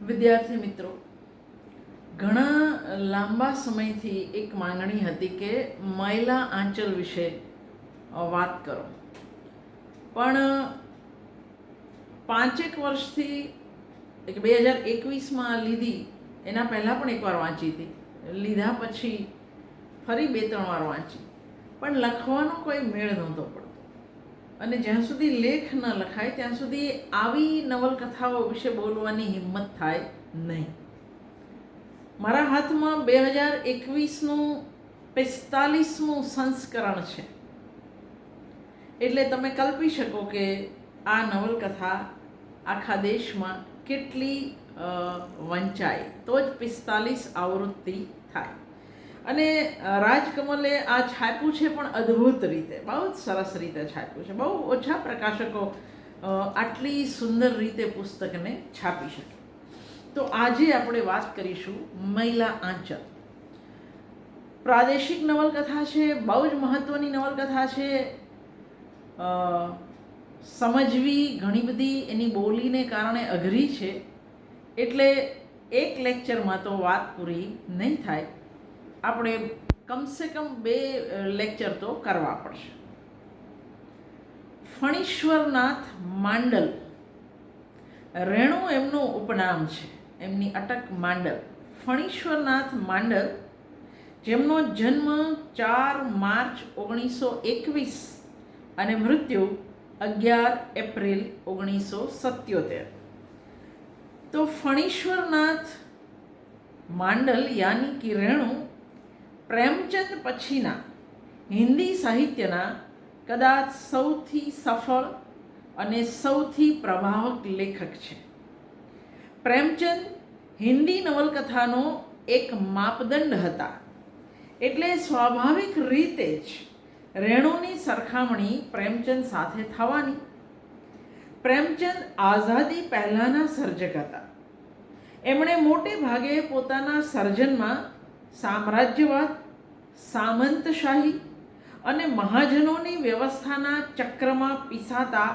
વિદ્યાર્થી મિત્રો, ઘણા લાંબા સમયથી એક માંગણી હતી કે મહિલા આંચલ વિશે વાત કરો. પણ 5 વર્ષથી 2021માં લીધી, એના પહેલાં પણ એકવાર વાંચી હતી, લીધા પછી ફરી 2-3 વાર વાંચી, પણ લખવાનો કોઈ મેળ નહોતો પડતો. અને જ્યાં સુધી લેખ ન લખાય ત્યાં સુધી આવી નવલકથાઓ વિશે બોલવાની હિંમત થાય નહીં. મારા હાથમાં 2021નું 45મું સંસ્કરણ છે. એટલે તમે કલ્પી શકો કે આ નવલકથા આખા દેશમાં કેટલી વંચાય તો જ 45 આવૃત્તિ થાય. અને રાજકમલે આ છાપ્યું છે, પણ અદ્ભુત રીતે, બહુ જ સરસ રીતે છાપ્યું છે. બહુ ઓછા પ્રકાશકો આટલી સુંદર રીતે પુસ્તકને છાપી શકે. તો આજે આપણે વાત કરીશું મહિલા આંચલ. પ્રાદેશિક નવલકથા છે, બહુ જ મહત્ત્વની નવલકથા છે. સમજવી ઘણી બધી એની બોલીને કારણે અઘરી છે, એટલે એક લેક્ચરમાં તો વાત પૂરી નહીં થાય. આપણે કમસે કમ 2 લેક્ચર તો કરવા પડશે. ફણીશ્વરનાથ માંડલ, રેણુ એમનું ઉપનામ છે, એમની અટક માંડલ. ફણીશ્વરનાથ માંડલ, જેમનો જન્મ 4 માર્ચ 1921 અને મૃત્યુ 11 એપ્રિલ 1977. તો ફણીશ્વરનાથ માંડલ યાની કે રેણુ પ્રેમચંદ પછીના હિન્દી સાહિત્યના કદાચ સૌથી સફળ અને સૌથી પ્રભાવક લેખક છે. પ્રેમચંદ હિન્દી નવલકથાનો એક માપદંડ હતા, એટલે સ્વાભાવિક રીતે જ રેણુની સરખામણી પ્રેમચંદ સાથે થવાની. પ્રેમચંદ આઝાદી પહેલાંના સર્જક હતા. એમણે મોટે ભાગે પોતાના સર્જનમાં સામ્રાજ્યવાદ, સામંતશાહી અને મહાજનોની વ્યવસ્થાના ચક્રમાં પીસાતા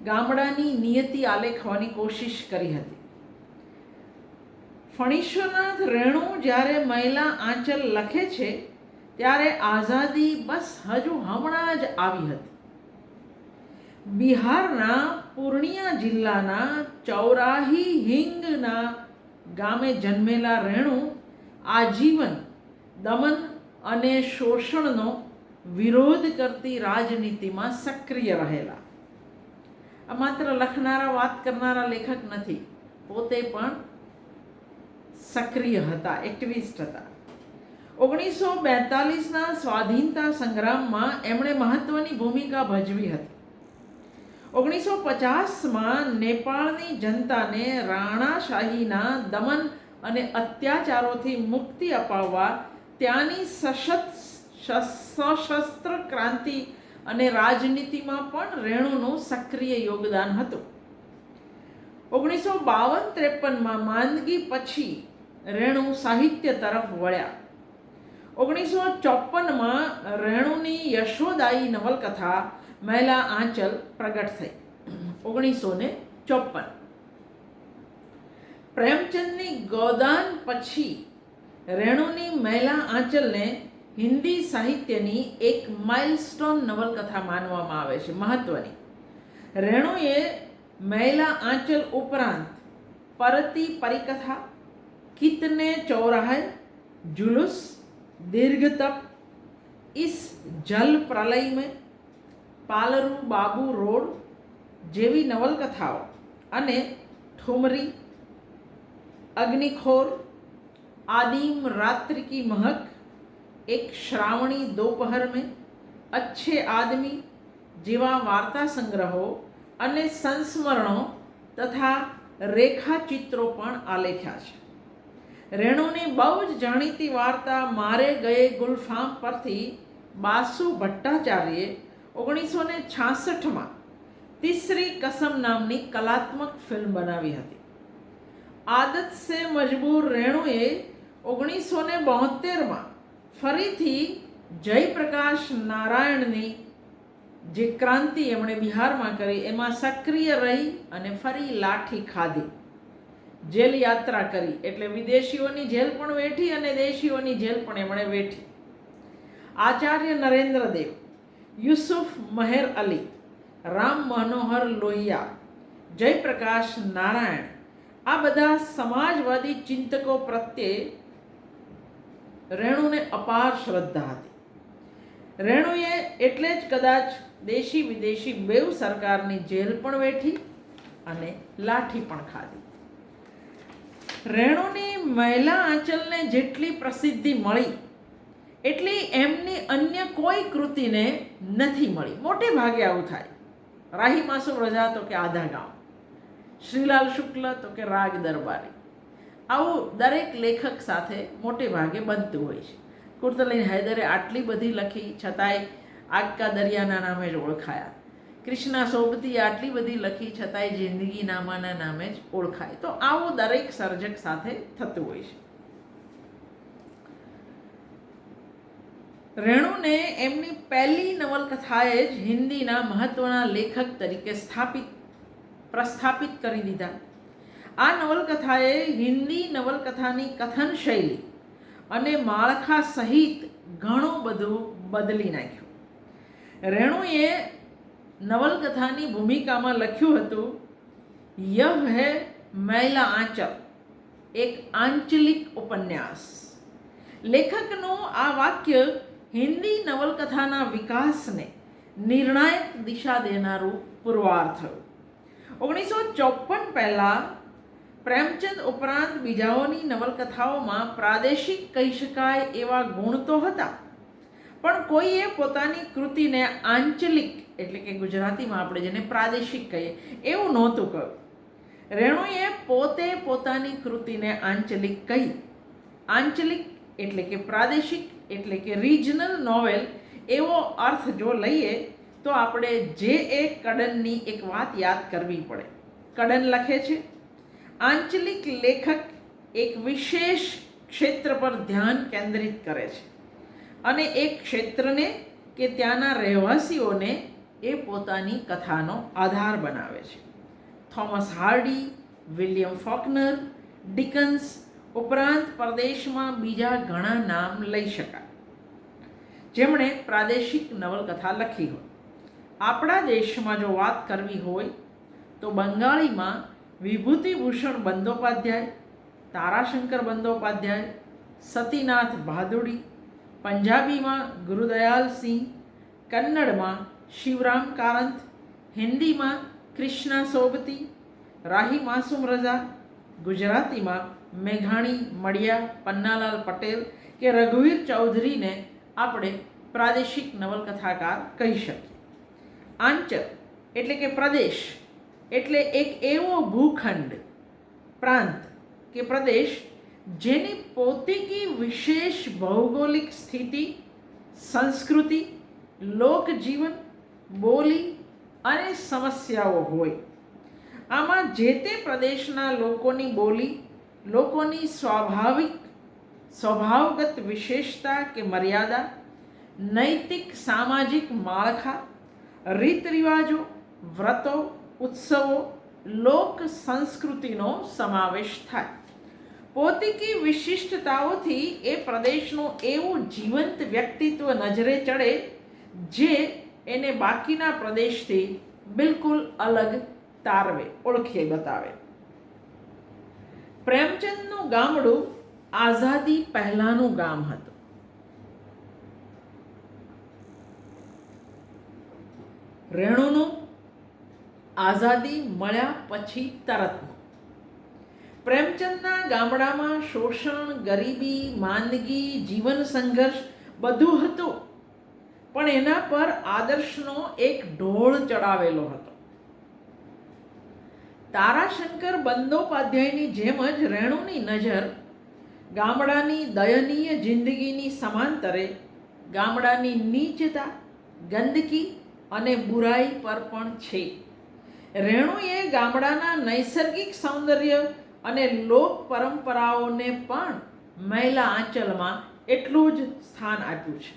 ગામડાની નિયતિ આલેખવાની કોશિશ કરી હતી. ફણીશ્વરનાથ રેણુ જ્યારે મહિલા આંચલ લખે છે ત્યારે આઝાદી બસ હજુ હમણાં જ આવી હતી. બિહારના પૂર્ણિયા જિલ્લાના ચૌરાહી હિંગના ગામે જન્મેલા રેણુ આજીવન દમન અને શોષણનો વિરોધ કરતી રાજનીતિમાં સક્રિય રહેલા. આ માત્ર લખનારા, વાત કરનારા લેખક નથી, પોતે પણ સક્રિય હતા, એક્ટિવિસ્ટ હતા. 1942ના સ્વાધીનતા સંગ્રામમાં એમણે મહત્વની ભૂમિકા ભજવી હતી. 1950માં નેપાળની જનતાને રાણાશાહીના દમન અને અત્યાચારોથી મુક્તિ અપાવવા ત્યાંની સશસ્ત્ર ક્રાંતિ અને રાજનીતિમાં પણ રેણુનું સક્રિય યોગદાન હતું. 1952-53માં માંદગી પછી રેણુ સાહિત્ય તરફ વળ્યા. 1954માં રેણુની યશોદાયી નવલકથા મહિલા આંચલ પ્રગટ થઈ. 1954 પ્રેમચંદની ગોદાન પછી રેણુની મહિલા આંચલને હિન્દી સાહિત્યની એક માઇલસ્ટોન નવલકથા માનવામાં આવે છે, મહત્વની. રેણુએ મહિલા આંચલ ઉપરાંત પરતી પરિકથા, કિતને ચૌરાહે, જુલુસ, દીર્ઘતપ, ઇસ જલ પ્રલય મેં, પાલરુ બાબુ રોડ જેવી નવલકથાઓ અને ઠુમરી, અગ્નિખોર, આદિમ રાત્રિ કી મહક, એક શ્રાવણી દોપહર મેં, અચ્છે આદમી જેવા વાર્તા સંગ્રહો અને સંસ્મરણો તથા રેખાચિત્રો પણ આલેખ્યા છે. રેણુની બહુ જ જાણીતી વાર્તા મારે ગયે ગુલફામ પરથી બાસુ ભટ્ટાચાર્યે 1966માં તીસરી કસમ નામની કલાત્મક ફિલ્મ બનાવી હતી. આદત સે મજબૂર રેણુએ 1972માં ફરીથી જયપ્રકાશ નારાયણની જે ક્રાંતિ એમણે બિહારમાં કરી એમાં સક્રિય રહી અને ફરી લાઠી ખાધી. જેલ યાત્રા કરી, એટલે વિદેશીઓની જેલ પણ વેઠી અને દેશીઓની જેલ પણ એમણે વેઠી. આચાર્ય નરેન્દ્ર દેવ, યુસુફ મહેર અલી, રામ મનોહર લોહિયા, જયપ્રકાશ નારાયણ, આ બધા સમાજવાદી ચિંતકો પ્રત્યે રેણુને અપાર શ્રદ્ધા હતી. રેણુએ એટલે જ કદાચ દેશી વિદેશી બેઉ સરકારની જેલ પણ વેઠી અને લાઠી પણ ખાધી. રેણુની મહિલા આંચલને જેટલી પ્રસિદ્ધિ મળી એટલી એમની અન્ય કોઈ કૃતિને નથી મળી. મોટે ભાગે આવું થાય. રાહી માસુમ રજા તો કે આધા ગામ, શ્રીલાલ શુક્લ તો કે રાગ દરબારી, આવું દરેક લેખક સાથે મોટે ભાગે બનતું હોય છે. કુર્તલીન હૈદરે આટલી બધી લખી છતાંય આગકા દરિયાના નામે જ ઓળખાયા. કૃષ્ણા સોબતીએ આટલી બધી લખી છતાંય જિંદગી નામાના નામે જ ઓળખાય. તો આવું દરેક સર્જક સાથે થતું હોય છે. રેણુને એમની પહેલી નવલકથાએ જ હિન્દીના મહત્વના લેખક તરીકે પ્રસ્થાપિત કરી દીધા. આ નવલકથાએ હિન્દી નવલકથાની કથન શૈલી અને માળખા સહિત ઘણું બધું બદલી નાખ્યું. રેણુએ નવલકથાની ભૂમિકામાં લખ્યું હતું, યહ હૈ મૈલા આંચલ, એક આંચલિક ઉપન્યાસ. લેખકનું આ વાક્ય હિન્દી નવલકથાના વિકાસને નિર્ણાયક દિશા દેનારું પુરવાર થયું. 1954 પહેલાં પ્રેમચંદ ઉપરાંત બીજાઓની નવલકથાઓમાં પ્રાદેશિક કહી શકાય એવા ગુણ તો હતા, પણ કોઈએ પોતાની કૃતિને આંચલિક એટલે કે ગુજરાતીમાં આપણે જેને પ્રાદેશિક કહીએ એવું નહોતું કહ્યું. રેણુએ પોતે પોતાની કૃતિને આંચલિક કહી. આંચલિક એટલે કે પ્રાદેશિક એટલે કે રિજનલ નોવેલ એવો અર્થ જો લઈએ તો આપણે જે.એ. કડનની એક વાત યાદ કરવી પડે. કડન લખે છે, આંચલિક લેખક એક વિશેષ ક્ષેત્ર પર ધ્યાન કેન્દ્રિત કરે છે અને એ ક્ષેત્રને કે ત્યાંના રહેવાસીઓને એ પોતાની કથાનો આધાર બનાવે છે. થોમસ હાર્ડી, વિલિયમ ફોકનર, ડિકન્સ ઉપરાંત પરદેશમાં બીજા ઘણા નામ લઈ શકાય જેમણે પ્રાદેશિક નવલકથા લખી હોય. આપણા દેશમાં જો વાત કરવી હોય તો બંગાળીમાં વિભૂતિભૂષણ બંદોપાધ્યાય, તારાશંકર બંદોપાધ્યાય, સતીનાથ ભાદુડી, પંજાબીમાં ગુરુદયાલ સિંહ, કન્નડમાં શિવરામ કારંત, હિન્દીમાં કૃષ્ણા સોબતી, રાહી માસુમ રઝા, ગુજરાતીમાં મેઘાણી, મળિયા, પન્નાલાલ પટેલ કે રઘુવીર ચૌધરીને આપણે પ્રાદેશિક નવલકથાકાર કહી શકીએ. આંચલ એટલે કે પ્રદેશ એટલે એક એવો ભૂખંડ, પ્રાંત કે પ્રદેશ જેની પોતાની વિશેષ ભૌગોલિક સ્થિતિ, સંસ્કૃતિ, લોકજીવન, બોલી અને સમસ્યાઓ હોય. આમાં જે તે પ્રદેશના લોકોની બોલી, લોકોની સ્વભાવગત વિશેષતા કે મર્યાદા, નૈતિક સામાજિક માળખા, રીત રિવાજો, વ્રતો, ઉત્સવો, લોક સંસ્કૃતિનો સમાવેશ થાય. પોતાની વિશિષ્ટતાઓથી એ પ્રદેશનું એવું જીવંત વ્યક્તિત્વ નજરે ચડે જે એને બાકીના પ્રદેશથી બિલકુલ અલગ તારવે, ઓળખી બતાવે. પ્રેમચંદનું ગામડું આઝાદી પહેલાંનું ગામ હતું. રેણુનું આઝાદી મળ્યા પછી તરતનું. પ્રેમચંદના ગામડામાં શોષણ, ગરીબી, માંદગી, જીવન સંઘર્ષ બધું હતું, પણ એના પર આદર્શનો એક ઢોળ ચડાવેલો હતો. તારાશંકર બંદોપાધ્યાયની જેમ જ રેણુની નજર ગામડાની દયનીય જિંદગીની સમાંતરે ગામડાની નીચતા, ગંદકી અને બુરાઈ પર પણ છે. રેણુએ ગામડાના નૈસર્ગિક સૌંદર્ય અને લોક પરંપરાઓને પણ મૈલા આંચલમાં એટલું જ સ્થાન આપ્યું છે.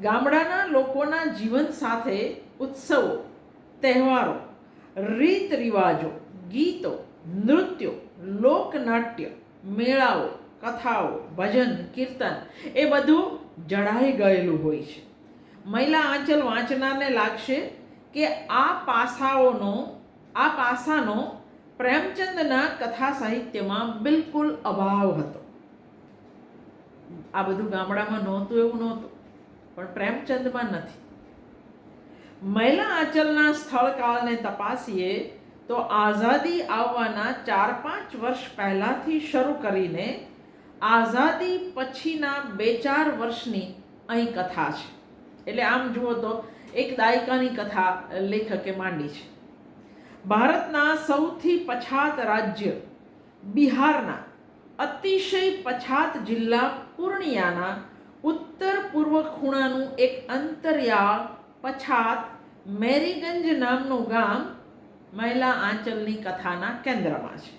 ગામડાના લોકોના જીવન સાથે ઉત્સવો, તહેવારો, રીત રિવાજો, ગીતો, નૃત્યો, લોકનાટ્ય, મેળાઓ, કથાઓ, ભજન, કીર્તન એ બધું જડાઈ ગયેલું હોય છે. મહિલા આંચલ વાંચનારને લાગશે કે આ પાસાનો પ્રેમચંદના કથા સાહિત્યમાં બિલકુલ અભાવ હતો. આ બધું ગામડામાં નહોતું એવું નહોતું, પણ પ્રેમચંદમાં નથી. મહિલા આંચલના સ્થળ કાળને તપાસીએ તો આઝાદી આવવાના 4-5 વર્ષ પહેલાંથી શરૂ કરીને આઝાદી પછીના 2-4 વર્ષની અહીં કથા છે. એટલે આમ જુઓ તો એક દાયકાની કથા લેખકે માંડી છે. ભારતના સૌથી પછાત રાજ્ય બિહારના અતિશય પછાત જિલ્લા પૂર્ણિયાના ઉત્તર પૂર્વ ખૂણાનું એક અંતરિયાળ પછાત મેરીગંજ નામનું ગામ મહિલા આંચલની કથાના કેન્દ્રમાં છે.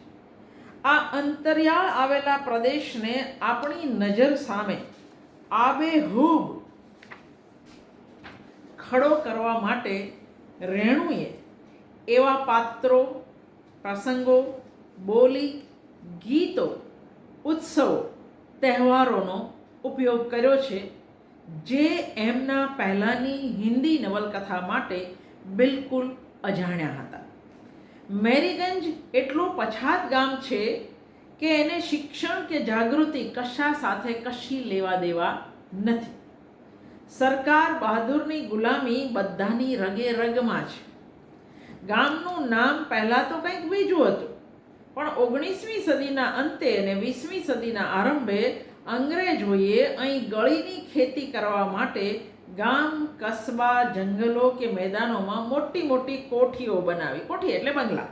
આ અંતરિયાળ આવેલા પ્રદેશને આપણી નજર સામે આબેહૂબ ખડો કરવા માટે રેણુએ એવા પાત્રો, પ્રસંગો, બોલી, ગીતો, ઉત્સવો, તહેવારોનો ઉપયોગ કર્યો છે જે એમના પહેલાંની હિન્દી નવલકથા માટે બિલકુલ અજાણ્યા હતા. મેરીગંજ એટલું પછાત ગામ છે કે એને શિક્ષણ કે જાગૃતિ કશા સાથે કશી લેવા દેવા નથી. સરકાર બહાદુરની ગુલામી બધાની રગે રગમાં છે. ગામનું નામ પહેલાં તો કંઈક બીજું હતું, પણ 19મી સદીના અંતે અને 20મી સદીના આરંભે અંગ્રેજોએ અહીં ગળીની ખેતી કરવા માટે ગામ, કસ્બા, જંગલો કે મેદાનોમાં મોટી મોટી કોઠીઓ બનાવી. કોઠી એટલે બંગલા.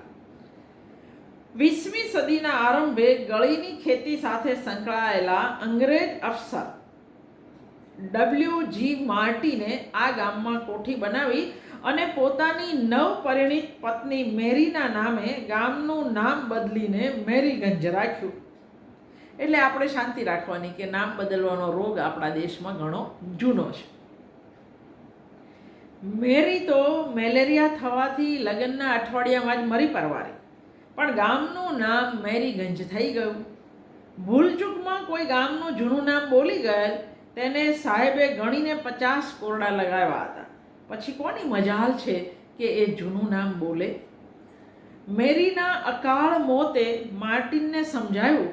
20મી સદીના આરંભે ગળીની ખેતી સાથે સંકળાયેલા અંગ્રેજ અફસર W.G. માર્ટિને આ ગામમાં કોઠી બનાવી અને પોતાની નવપરિણીત પત્ની મેરીના નામે ગામનું નામ બદલીને મેરીગંજ રાખ્યું. એટલે આપણે શાંતિ રાખવાની કે નામ બદલવાનો રોગ આપણા દેશમાં ઘણો જૂનો છે. મેરી તો મેલેરિયા થવાથી લગ્નના અઠવાડિયામાં જ મરી પરવારી, પણ ગામનું નામ મેરીગંજ થઈ ગયું. ભૂલચૂકમાં કોઈ ગામનું જૂનું નામ બોલી ગયેલ તેને સાહેબે ગણીને 50 કોરડા લગાવ્યા હતા. પછી કોની મજાલ છે કે એ જૂનું નામ બોલે? મેરીના અકાળ મોતે માર્ટિનને સમજાયું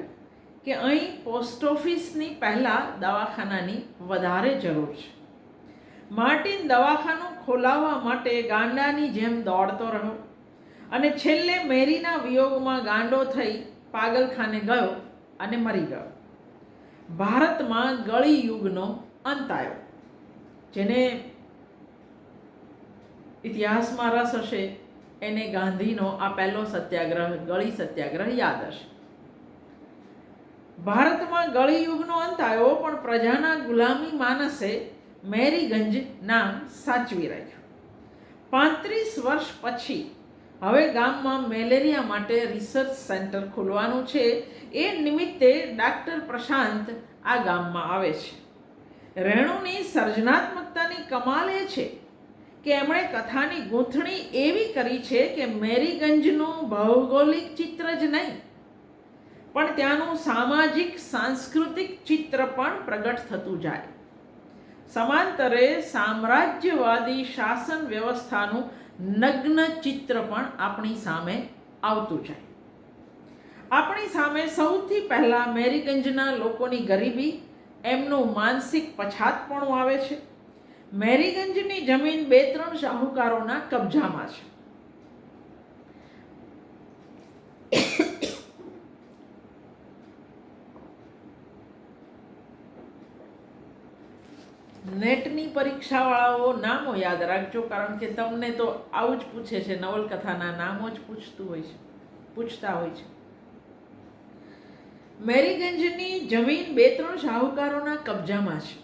કે અહીં પોસ્ટ ઓફિસની પહેલાં દવાખાનાની વધારે જરૂર છે. માર્ટિન દવાખાનું ખોલાવવા માટે ગાંડાની જેમ દોડતો રહ્યો અને છેલ્લે મેરીના વિયોગમાં ગાંડો થઈ પાગલખાને ગયો અને મરી ગયો. ભારતમાં ગળી યુગનો અંત આવ્યો. જેને ઇતિહાસમાં રસ હશે એને ગાંધીનો આ પહેલો સત્યાગ્રહ, ગળી સત્યાગ્રહ યાદ હશે. ભારતમાં ગળી યુગનો અંત આવ્યો, પણ પ્રજાના ગુલામી માનસે મેરીગંજ નામ સાચવી રાખ્યું. 35 વર્ષ પછી હવે ગામમાં મેલેરિયા માટે રિસર્ચ સેન્ટર ખોલવાનું છે. એ નિમિત્તે ડાક્ટર પ્રશાંત આ ગામમાં આવે છે. રેણુની સર્જનાત્મકતાની કમાલ એ છે કે એમણે કથાની ગૂંથણી એવી કરી છે કે મેરીગંજનું ભૌગોલિક ચિત્ર જ નહીં, પણ ત્યાંનું સામાજિક સાંસ્કૃતિક ચિત્ર પણ પ્રગટ થતું જાય. સમાંતરે સામ્રાજ્યવાદી શાસન વ્યવસ્થાનું નગ્ન ચિત્ર પણ આપણી સામે આવતું જાય. આપણી સામે સૌથી પહેલાં મેરીગંજના લોકોની ગરીબી, એમનું માનસિક પછાતપણું આવે છે. મેરીગંજની જમીન 2-3 શાહુકારોના કબજામાં છે. નેટની પરીક્ષાવાળાઓ નામો યાદ રાખજો, કારણ કે તમને તો આવું જ પૂછે છે, નવલકથાના નામો જ પૂછતા હોય છે. મેરીગંજની જમીન 2-3 શાહુકારોના કબજામાં છે.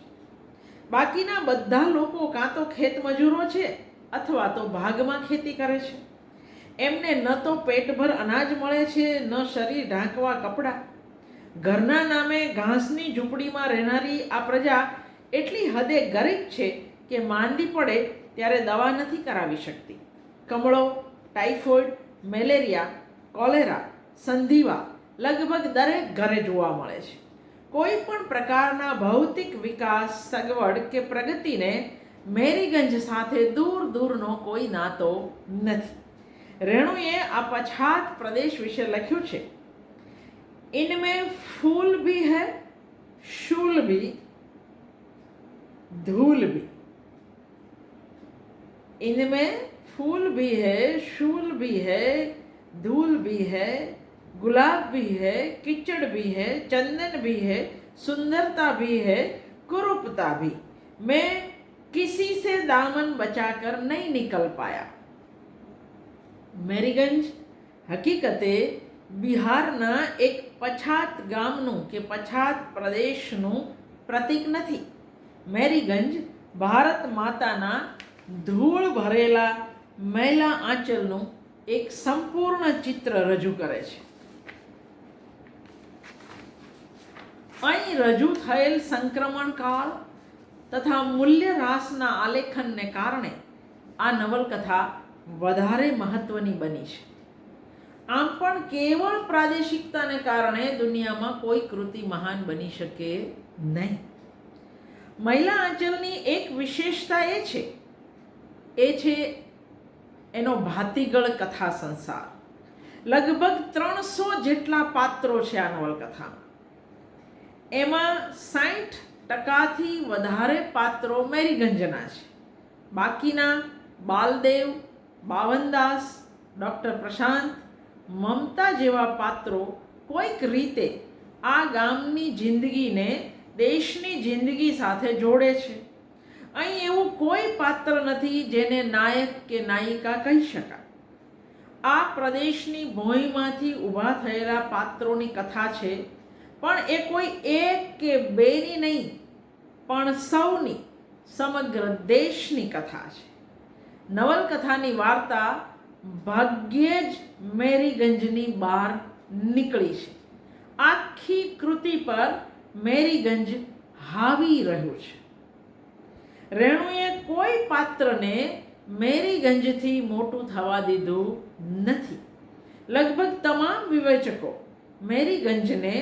બાકીના બધા લોકો કાં તો ખેતમજૂરો છે અથવા તો ભાગમાં ખેતી કરે છે. એમને ન તો પેટભર અનાજ મળે છે, ન શરીર ઢાંકવા કપડાં. ઘરના નામે ઘાસની ઝૂંપડીમાં રહેનારી આ પ્રજા એટલી હદે ગરીબ છે કે માંદી પડે ત્યારે દવા નથી કરાવી શકતી. કમળો, ટાઇફોઇડ, મેલેરિયા, કોલેરા, સંધિવા લગભગ દરેક ઘરે જોવા મળે છે. કોઈ પણ પ્રકારના ભૌતિક વિકાસ, સગવડ કે પ્રગતિને મેરીગંજ સાથે દૂર દૂરનો કોઈ નાતો નથી. રેણુએ આ પછાત પ્રદેશ વિશે લખ્યું છે, ઇનમેં ફૂલ ભી હૈ, શૂલ ભી, धूल भी. इनमें फूल भी है, शूल भी है, धूल भी है, गुलाब भी है, कीचड़ भी है, चंदन भी है, सुंदरता भी है, कुरूपता भी. मैं किसी से दामन बचाकर नहीं निकल पाया. મેરીગંજ હકીકતે બિહારના એક પછાત ગામનું કે પછાત પ્રદેશનું પ્રતીક નથી. મેરીગંજ ભારત માતાના ધૂળ ભરેલા મૈલા આંચલનું એક સંપૂર્ણ ચિત્ર રજૂ કરે છે. અહીં રજૂ થયેલ સંક્રમણકાળ તથા મૂલ્યહ્રાસના આલેખનને કારણે આ નવલકથા વધારે મહત્વની બની છે. આમ પણ કેવળ પ્રાદેશિકતાને કારણે દુનિયામાં કોઈ કૃતિ મહાન બની શકે નહીં. મહિલા આંચલની એક વિશેષતા એ છે એનો ભાતીગળ કથા સંસાર. લગભગ 300 જેટલા પાત્રો છે આ નવલકથામાં. એમાં 60% વધારે પાત્રો મેરીગંજના છે. બાકીના બાલદેવ, બાવનદાસ, ડૉક્ટર પ્રશાંત, મમતા જેવા પાત્રો કોઈક રીતે આ ગામની જિંદગીને દેશની જિંદગી સાથે જોડે છે. અહીં એવું કોઈ પાત્ર નથી જેને નાયક કે નાયિકા કહી શકાય. આ પ્રદેશની ભોંયમાંથી ઊભા થયેલા પાત્રોની કથા છે, પણ એ કોઈ એક કે બેની નહીં, પણ સૌની, સમગ્ર દેશની કથા છે. નવલકથાની વાર્તા ભાગ્યે જ મેરીગંજની બહાર નીકળી છે. આખી કૃતિ પર મેરીગંજ હાવી રહ્યું છે. રેણુએ કોઈ પાત્રને મેરીગંજથી મોટું થવા દીધું નથી. લગભગ તમામ વિવેચકો મેરીગંજને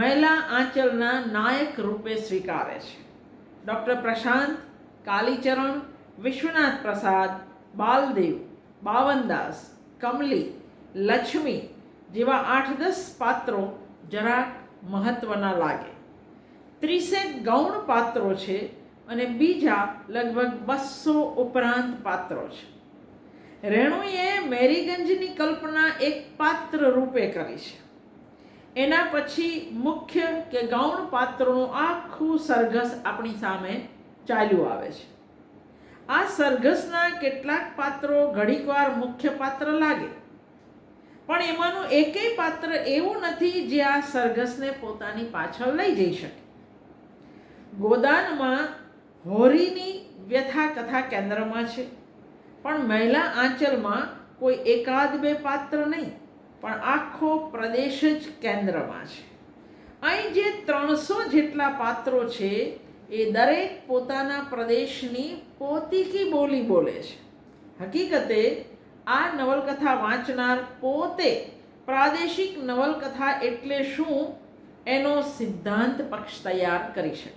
મૈલા આંચલના નાયક રૂપે સ્વીકારે છે. ડૉક્ટર પ્રશાંત, કાલીચરણ, વિશ્વનાથ પ્રસાદ, બાલદેવ, બાવનદાસ, કમલી, લક્ષ્મી જેવા 8-10 પાત્રો જરાક મહત્વના લાગે. 30 ગૌણ પાત્રો છે અને બીજા લગભગ 200 ઉપરાંત પાત્રો છે. રેણુએ મેરીગંજની કલ્પના એક પાત્ર રૂપે કરી છે. એના પછી મુખ્ય કે ગૌણ પાત્રોનું આખું સરઘસ આપણી સામે ચાલ્યું આવે છે. આ સરઘસના કેટલાક પાત્રો ઘડીકવાર મુખ્ય પાત્ર લાગે, પણ એમાંનું એકેય પાત્ર એવું નથી જે આ સરઘસને પોતાની પાછળ લઈ જઈ શકે. ગોદાનમાં હોરીની વ્યથા કથા કેન્દ્રમાં છે, પણ મહિલા આંચલમાં કોઈ 1-2 પાત્ર નહીં, પણ આખો પ્રદેશ જ કેન્દ્રમાં છે. અહીં જે 300 જેટલા પાત્રો છે એ દરેક પોતાના પ્રદેશની પોતીકી બોલી બોલે છે. હકીકતે આ નવલકથા વાંચનાર પોતે પ્રાદેશિક નવલકથા એટલે શું એનો સિદ્ધાંત પક્ષ તૈયાર કરી શકે.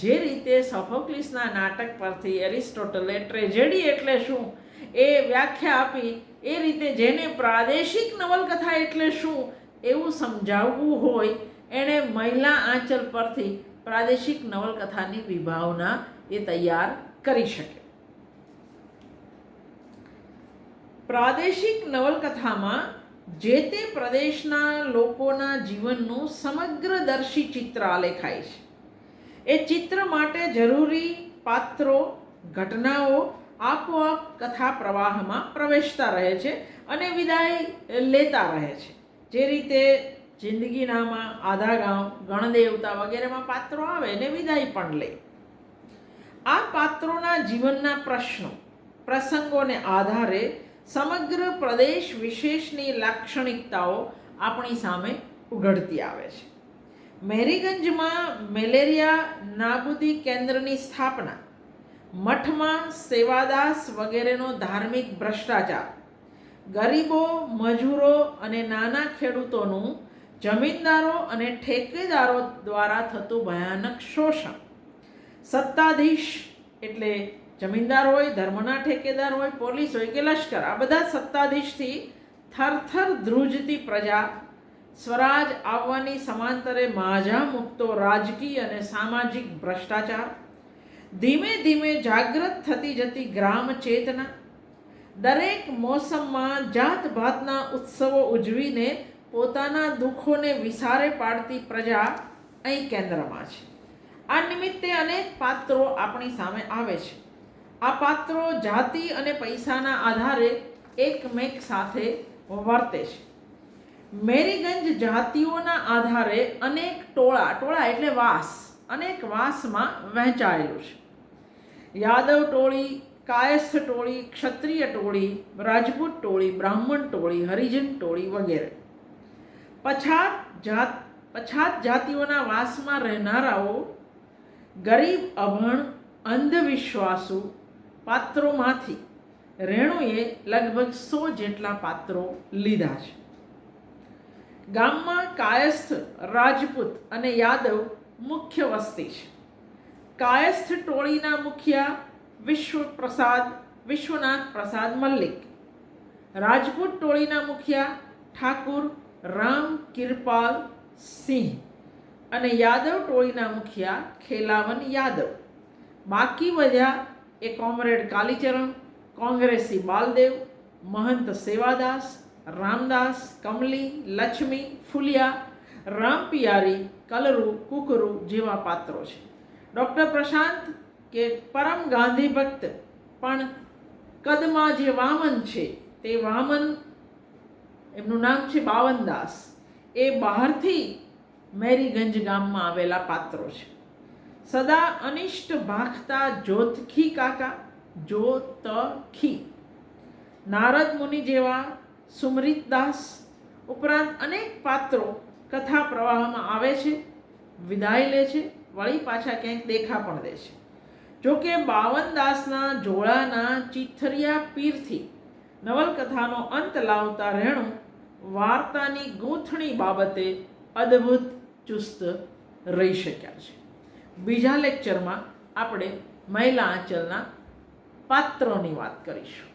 જે રીતે સોફોક્લિસના નાટક પરથી એરિસ્ટોટલે ટ્રેજેડી એટલે શું એ વ્યાખ્યા આપી, એ રીતે જેને પ્રાદેશિક નવલકથા એટલે શું એવું સમજાવવું હોય, એણે મહિલા આંચલ પરથી પ્રાદેશિક નવલકથાની વિભાવના એ તૈયાર કરી શકે. પ્રાદેશિક નવલકથામાં જે તે પ્રદેશના લોકોના જીવનનું સમગ્રદર્શી ચિત્ર આલેખાય છે. એ ચિત્ર માટે જરૂરી પાત્રો, ઘટનાઓ આપોઆપ કથા પ્રવાહમાં પ્રવેશતા રહે છે અને વિદાય લેતા રહે છે. જે રીતે જિંદગીનામાં આધા ગાંવ, ગણદેવતા વગેરેમાં પાત્રો આવે ને વિદાય પણ લે. આ પાત્રોના જીવનના પ્રશ્નો, પ્રસંગોને આધારે સમગ્ર પ્રદેશ વિશેષની લાક્ષણિકતાઓ આપણી સામે ઉઘડતી આવે છે. મેરીગંજમાં મેલેરિયા નાબૂદી કેન્દ્રની સ્થાપના, મઠમાં સેવાદાસ વગેરેનો ધાર્મિક ભ્રષ્ટાચાર, ગરીબો, મજૂરો અને નાના ખેડૂતોનું જમીનદારો અને ઠેકેદારો દ્વારા થતું ભયાનક શોષણ. સત્તાધીશ એટલે જમીનદાર હોય, ધર્મના ઠેકેદાર હોય, પોલીસ હોય કે લશ્કર, આ બધા સત્તાધીશથી થરથર ધ્રુજતી પ્રજા, સ્વરાજ આવવાની સમાંતરે માઝા મૂકતો રાજકીય અને સામાજિક ભ્રષ્ટાચાર, ધીમે ધીમે જાગૃત થતી જતી ગ્રામ ચેતના, દરેક મોસમમાં જાતભાતના ઉત્સવો ઉજવીને પોતાના દુઃખોને વિસારે પાડતી પ્રજા અહીં કેન્દ્રમાં છે. આ નિમિત્તે અનેક પાત્રો આપણી સામે આવે છે. આ પાત્રો જાતિ અને પૈસાના આધારે એકમેક સાથે વર્તે છે. મેરીગંજ જાતિઓના આધારે અનેક ટોળા એટલે વાસ, અનેક વાસમાં વહેંચાયેલું છે. યાદવ ટોળી, કાયસ્થ ટોળી, ક્ષત્રિય ટોળી, રાજપૂત ટોળી, બ્રાહ્મણ ટોળી, હરિજન ટોળી વગેરે. પછાત જાતિઓના વાસમાં રહેનારાઓ ગરીબ, અભણ, અંધવિશ્વાસુ પાત્રોમાંથી રેણુએ લગભગ 100 જેટલા પાત્રો લીધા છે. ગામમાં કાયસ્થ, રાજપૂત અને યાદવ મુખ્ય વસ્તી છે. કાયસ્થ ટોળીના મુખિયા વિશ્વનાથ પ્રસાદ મલ્લિક, રાજપૂત ટોળીના મુખિયા ઠાકુર રામ કિરપાલ સિંહ અને યાદવ ટોળીના મુખિયા ખેલાવન યાદવ. બાકી વધ્યા એ કોમરેડ કાલીચરણ, કોંગ્રેસી બાલદેવ, મહંત સેવાદાસ, રામદાસ, કમલી, લક્ષ્મી, ફુલિયા, રામપિયારી, કલરુ, કુકરુ જેવા પાત્રો છે. ડૉક્ટર પ્રશાંત કે પરમ ગાંધી ભક્ત પણ કદમાં જે વામન છે તે વામન, એમનું નામ છે બાવનદાસ, એ બહારથી મેરીગંજ ગામમાં આવેલા પાત્રો છે. સદા અનિષ્ટ ભાખતા જોતખી કાકા, જોતખી, નારદ મુનિ જેવા સુમરીતદાસ ઉપરાંત અનેક પાત્રો કથા પ્રવાહમાં આવે છે, વિદાય લે છે, વળી પાછા ક્યાંક દેખા પણ દે છે. જોકે બાવનદાસના જોડાના ચીથરિયા પીરથી નવલકથાનો અંત લાવતા રેણુ વાર્તાની ગૂંથણી બાબતે અદ્ભુત ચુસ્ત રહી શક્યા છે. બીજા લેક્ચરમાં આપણે મહિલા આંચલના પાત્રોની વાત કરીશું.